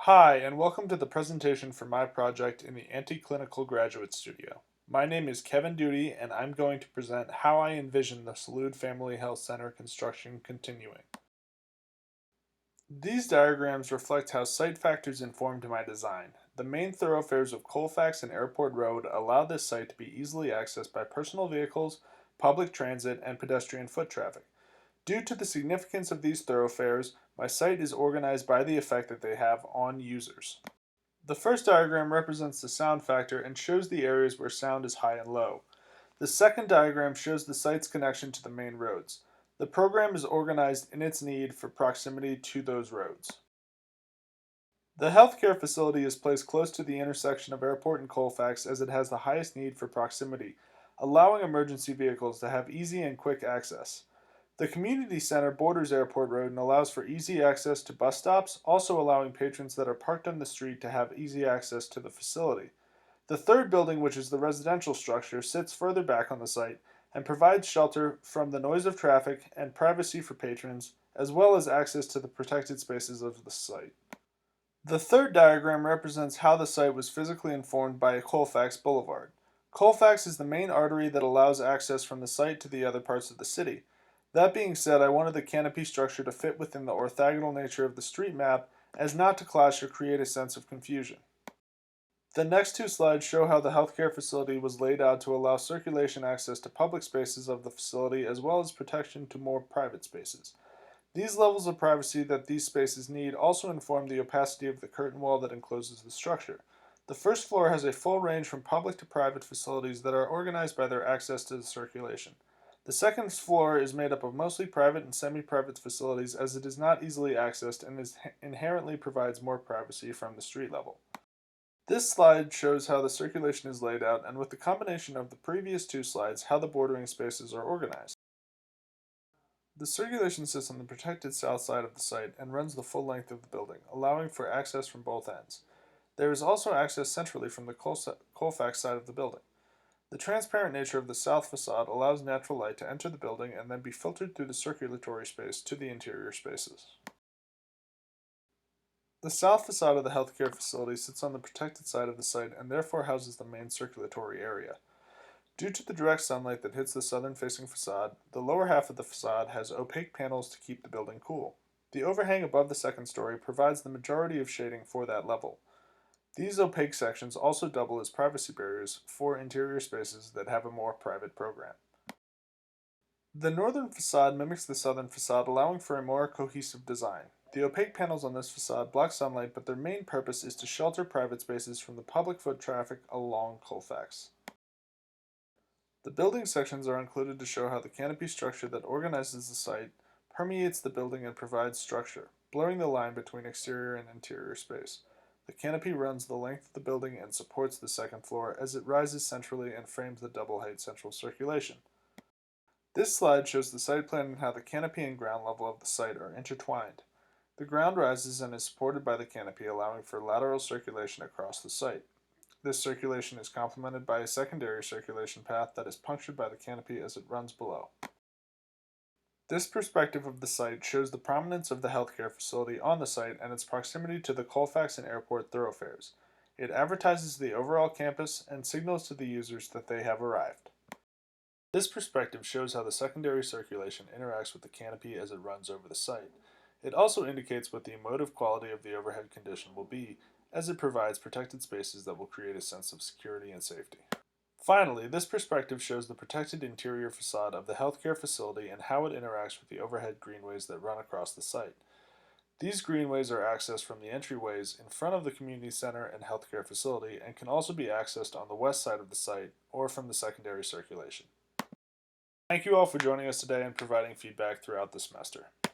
Hi, and welcome to the presentation for my project in the Anti-Clinical Graduate Studio. My name is Kevin Doody, and I'm going to present how I envision the Salud Family Health Center construction continuing. These diagrams reflect how site factors informed my design. The main thoroughfares of Colfax and Airport Road allow this site to be easily accessed by personal vehicles, public transit, and pedestrian foot traffic. Due to the significance of these thoroughfares, my site is organized by the effect that they have on users. The first diagram represents the sound factor and shows the areas where sound is high and low. The second diagram shows the site's connection to the main roads. The program is organized in its need for proximity to those roads. The healthcare facility is placed close to the intersection of Airport and Colfax as it has the highest need for proximity, allowing emergency vehicles to have easy and quick access. The community center borders Airport Road and allows for easy access to bus stops, also allowing patrons that are parked on the street to have easy access to the facility. The third building, which is the residential structure, sits further back on the site and provides shelter from the noise of traffic and privacy for patrons, as well as access to the protected spaces of the site. The third diagram represents how the site was physically informed by Colfax Boulevard. Colfax is the main artery that allows access from the site to the other parts of the city. That being said, I wanted the canopy structure to fit within the orthogonal nature of the street map as not to clash or create a sense of confusion. The next two slides show how the healthcare facility was laid out to allow circulation access to public spaces of the facility as well as protection to more private spaces. These levels of privacy that these spaces need also inform the opacity of the curtain wall that encloses the structure. The first floor has a full range from public to private facilities that are organized by their access to the circulation. The second floor is made up of mostly private and semi-private facilities as it is not easily accessed and inherently provides more privacy from the street level. This slide shows how the circulation is laid out and with the combination of the previous two slides how the bordering spaces are organized. The circulation sits on the protected south side of the site and runs the full length of the building, allowing for access from both ends. There is also access centrally from the Colfax side of the building. The transparent nature of the south facade allows natural light to enter the building and then be filtered through the circulatory space to the interior spaces. The south facade of the healthcare facility sits on the protected side of the site and therefore houses the main circulatory area. Due to the direct sunlight that hits the southern-facing facade, the lower half of the facade has opaque panels to keep the building cool. The overhang above the second story provides the majority of shading for that level. These opaque sections also double as privacy barriers for interior spaces that have a more private program. The northern facade mimics the southern facade, allowing for a more cohesive design. The opaque panels on this facade block sunlight, but their main purpose is to shelter private spaces from the public foot traffic along Colfax. The building sections are included to show how the canopy structure that organizes the site permeates the building and provides structure, blurring the line between exterior and interior space. The canopy runs the length of the building and supports the second floor as it rises centrally and frames the double-height central circulation. This slide shows the site plan and how the canopy and ground level of the site are intertwined. The ground rises and is supported by the canopy, allowing for lateral circulation across the site. This circulation is complemented by a secondary circulation path that is punctured by the canopy as it runs below. This perspective of the site shows the prominence of the healthcare facility on the site and its proximity to the Colfax and Airport thoroughfares. It advertises the overall campus and signals to the users that they have arrived. This perspective shows how the secondary circulation interacts with the canopy as it runs over the site. It also indicates what the emotive quality of the overhead condition will be, as it provides protected spaces that will create a sense of security and safety. Finally, this perspective shows the protected interior facade of the healthcare facility and how it interacts with the overhead greenways that run across the site. These greenways are accessed from the entryways in front of the community center and healthcare facility and can also be accessed on the west side of the site or from the secondary circulation. Thank you all for joining us today and providing feedback throughout the semester.